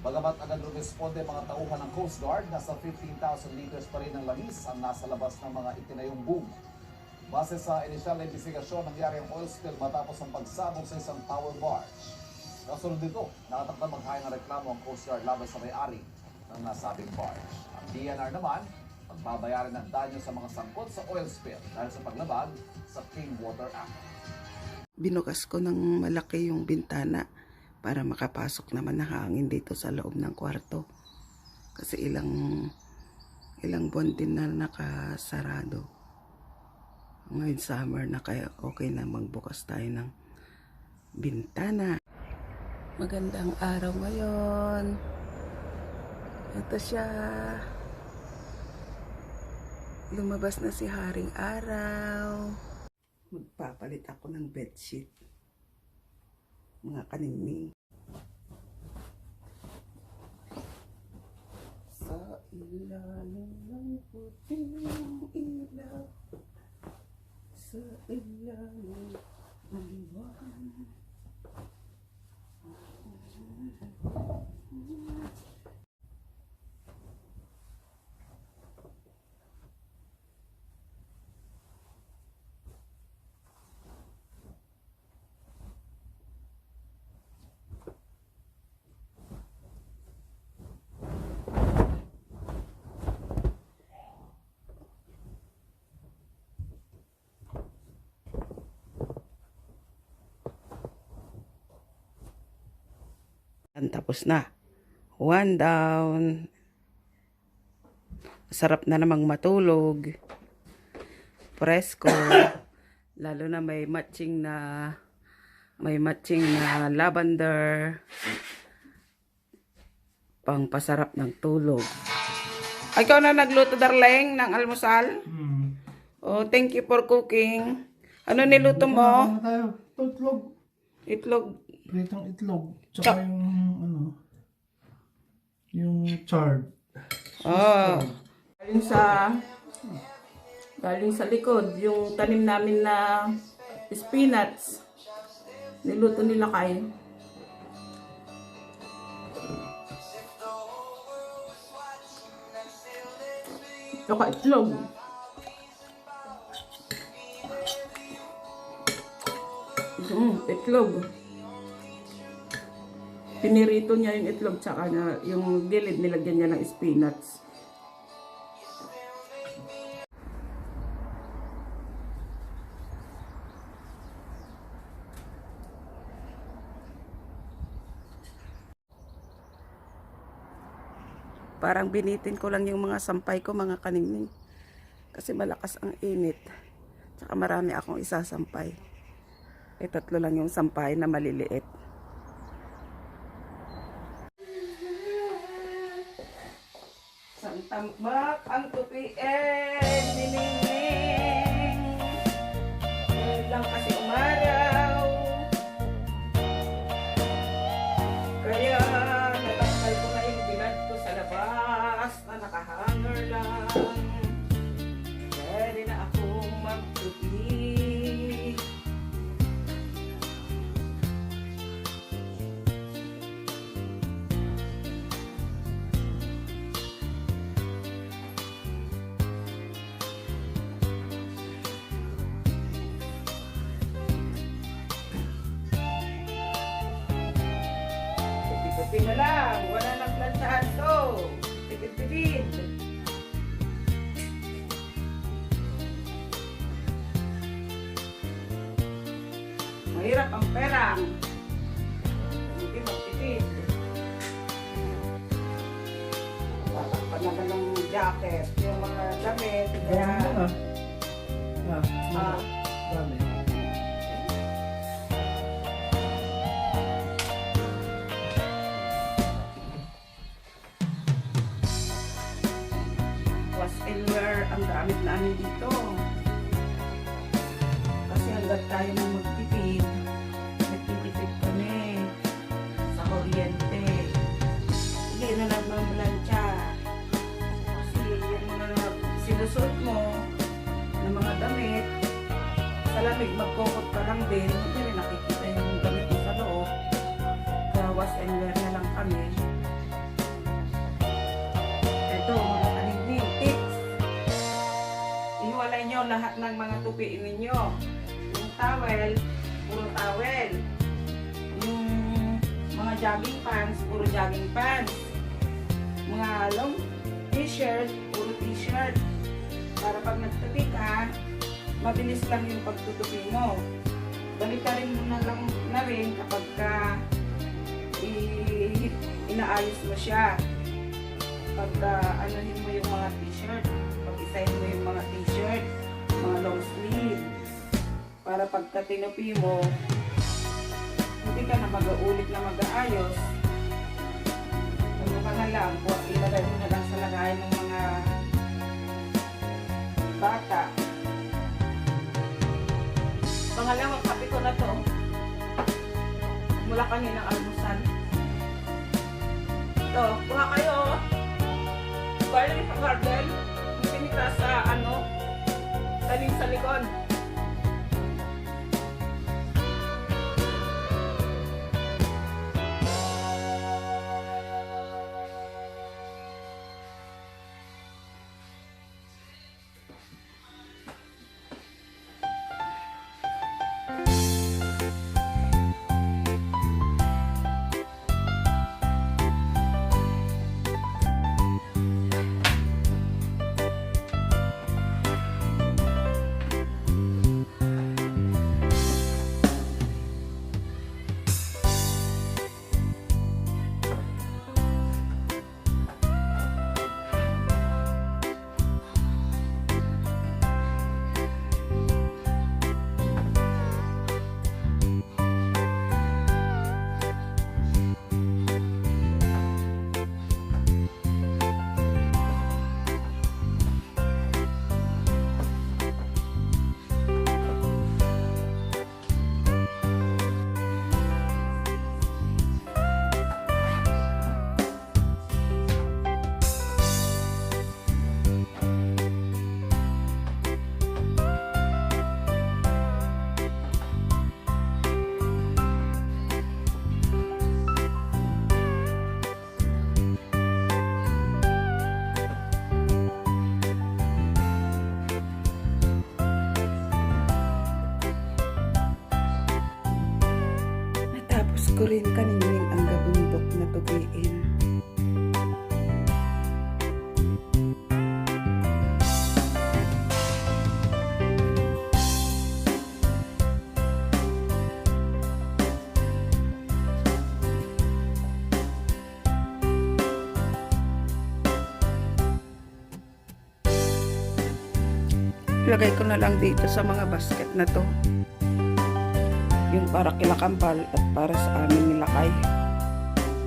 Bagamat agad rumisponde mga tauhan ng Coast Guard, nasa 15,000 liters pa rin ng langis ang nasa labas ng mga itinayong boom. Base sa inisyal na investigasyon, nangyari ang oil spill matapos ang pagsabog sa isang power barge. Kasunod dito, nakatakdang maghayang ng reklamo ang Coast Guard laban sa may-ari ng nasabing barge. Ang DNR naman, magbabayaran ng danyo sa mga sangkot sa oil spill dahil sa paglabag sa Clean Water Act. Binukas ko ng malaki yung bintana para makapasok naman ng hangin dito sa loob ng kwarto. Kasi ilang buwan din na nakasarado. Ngayon summer na, kaya okay na magbukas tayo ng bintana. Magandang araw ngayon. Ito siya. Lumabas na si Haring Araw. Magpapalit ako ng bedsheet. Mga kaningning. Sa ilalim ng puting ilaw, sa ilalim ng buwan. Tapos na. One down. Sarap na namang matulog. Presko. Lalo na may matching na lavender. Pangpasarap ng tulog. Ikaw na nagluto, darling, ng almusal? Oh, thank you for cooking. Ano niluto mo? Itlog. Itlog. Pritong itlog. Tsaka yung chard. Oh. Galing sa likod, yung tanim namin na spinach. Niluto nila kay. Tsaka itlog. Itlog. Pinirito niya yung itlog, tsaka na yung gilid nilagyan niya ng spinach. Parang binitin ko lang yung mga sampay ko, mga kaningning. Kasi malakas ang init. Tsaka marami akong isasampay. Tatlo lang yung sampay na maliliit. Tambak ang tupiin, niningning. Lang kasi umaraw. Kaya natanggal ko na yung bilad ko sa labas na nakahanger lang. Pwede na akong magtupi. Tupi na lang, wala nang plantahan to. Tipid-tipid. Mahirap ang perang. Hindi magtipid. Tatakpan naman ng jacket, yung mga damit. Kaya, Dami. Elwer ang gamit namin dito. Kasi hanggat tayo na magtipid, nagtitipid kami sa kuryente. Hindi na lang mamalansya. Kasi yung mga sinusuot mo ng mga damit, sa lamig magkukot ka lang din, hindi rin nakikita yung damit mo sa loob. Kaya wash and wear na lang kami. lahat ng mga tupiin ninyo. Yung towel, puro towel. Yung mga jogging pants, puro jogging pants. Mga long t-shirt, puro t-shirt. Para pag nagtupi ka, mabilis lang yung pagtutupi mo. Balitarin mo na lang na rin kapag ka inaayos mo siya. Pagka anuhin mo yung mga t-shirt, pag-isahin mo yung mga t-shirt, mga long sleeve, para pagka tinupi mo, hindi ka na mag-uulit na mag-aayos. Ano ka na lang, ilagay mo na lang sa lagayan ng mga bata. Pangalawang kape ko na to. Mula kaninang almusal. Ito, kuha kayo. Galing sa garden. Pinita sa talim sa likod. Ko rin kanining ang gabundok na tupiin. Ilagay ko na lang dito sa mga basket na to. Yung para kila Kambal at para sa amin nilakay.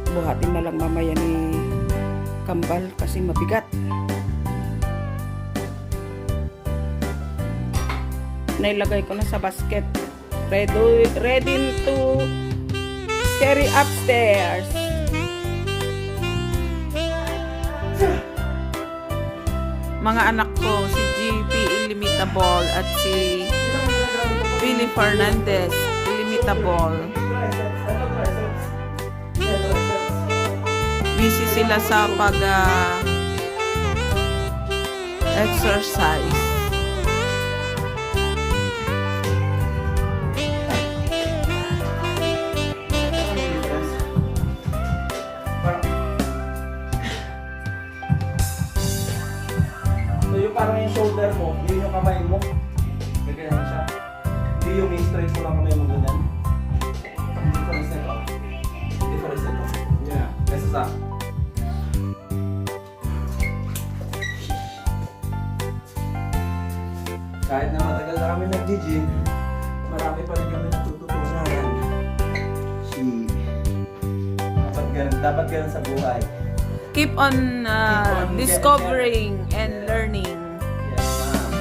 Buhatin na lang mamaya ni Kambal kasi mabigat. Nailagay ko na sa basket. Ready to carry upstairs. Mga anak ko, si GP Illimitable at si Billy Fernandez Illimitable. Busy sila sa exercise. So yung parang yung shoulder mo, yun yung kamay mo. Ganyan siya. Hindi yung straight mo lang kamay mo ganyan. Difference nito. Difference nito. Yeah. Kesa sa kahit na matagal na kami nag-gym, marami pa rin kami natututunan. Dapat ganun sa buhay. Keep on discovering and learning. Yes, ma'am.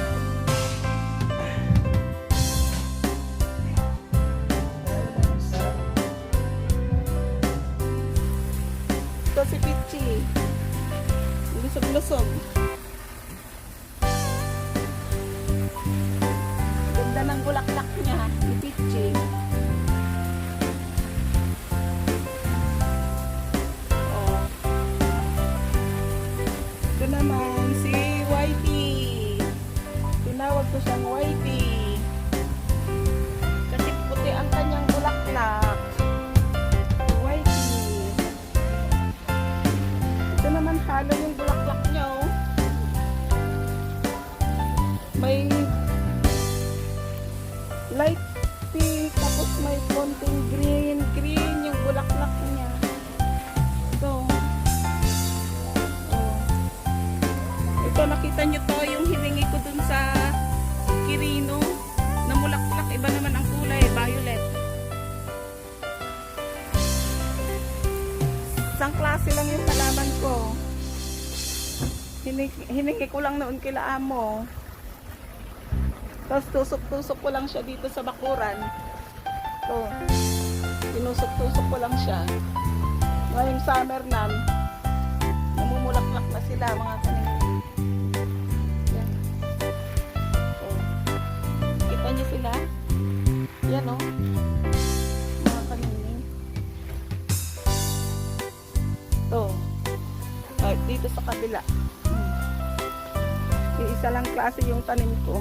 Ito si Pichi. Lusog-lusog. Ganda ng bulaklak niya, ni Pichi. Oh. Ito naman si Whitey. Tinawag ko ko siyang whitey. Kasi puti ang kanyang bulaklak. Whitey. Ito naman halo yung bulaklak niya, oh. May light pink, tapos may konting green. Green yung bulaklak niya. So, ito, nakita nyo to, yung hiningi ko dun sa Kirino na mulaklak. Iba naman ang kulay, violet. Isang klase lang yung halaman ko. Hiningi ko lang noon kila amo. Tapos tusok-tusok ko lang siya dito sa bakuran. Ito, tinusok-tusok ko lang siya. Ngayong summer na, namumulaklak na sila mga kanina. Yan. Oh. Kita niyo sila? Yan, oh. Mga kanina. Ito. Ay, dito sa kabila. Isa lang klase yung tanim ko.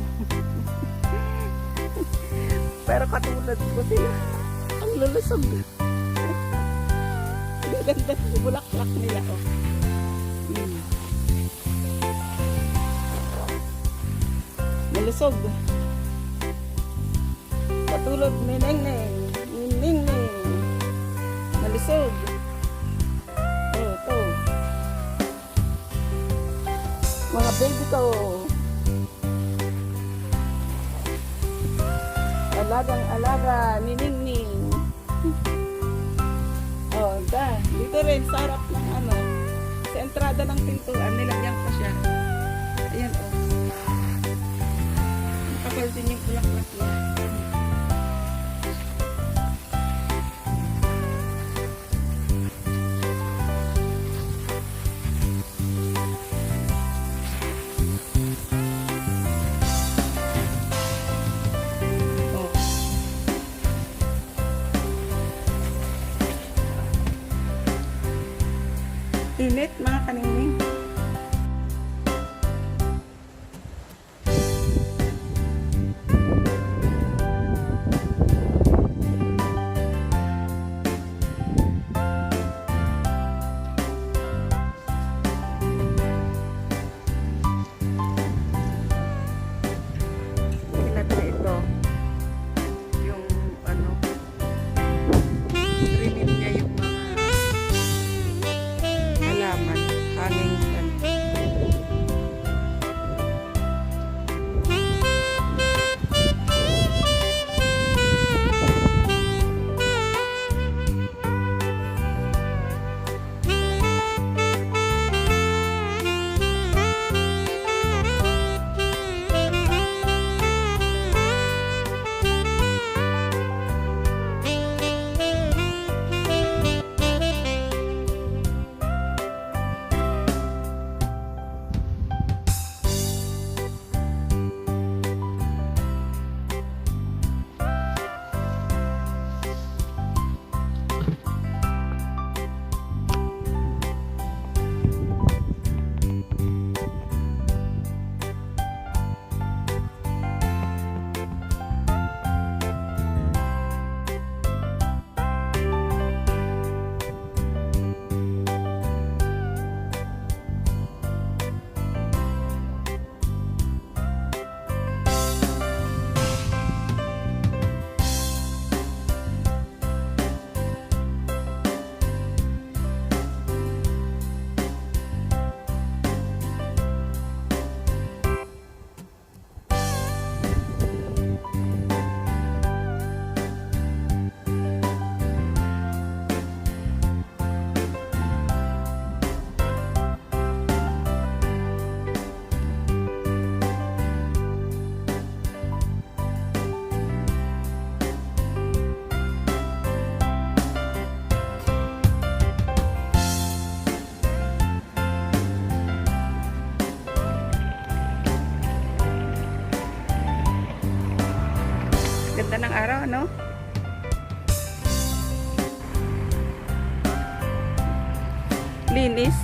Pero katulad ko sila. Ang lulusog. Ang ganda ng bulaklak nila, oh. Malusog. Katulad ni Nengneng. Nengneng. Malusog. Oh, ito. Mga baby ko. Alagang-alaga ni Ningning. Oh, da. Dito rin sa harap ng ano, sa entrada ng pintuan, nilagyan ko siya. Ayan, oh. Nakapal din yung bulaklak niya. Init mga kaningning. Ilan na ito? Yung ano, rinim niya yung mga halaman, hanging pan. Ganda ng araw, ano? Linis.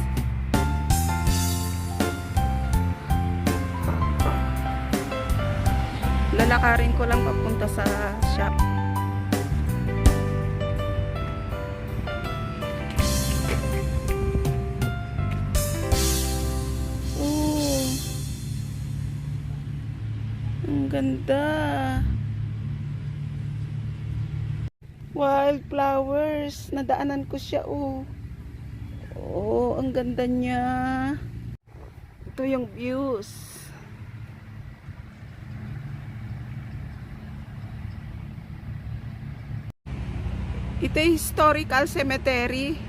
Lalakarin ko lang papunta sa shop. Oh, ang ganda. Wildflowers. Nadaanan ko siya, oh. Oh, ang ganda niya. Ito yung views. Ito yung historical cemetery.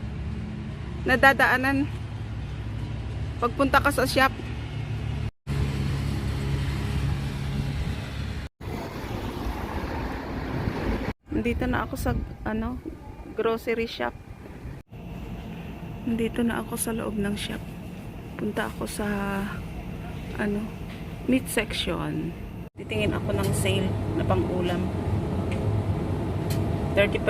Nadadaanan pagpunta ka sa shop. Nandito na ako sa grocery shop. Nandito na ako sa loob ng shop. Punta ako sa meat section. Titingin ako ng sale na pang-ulam. 30%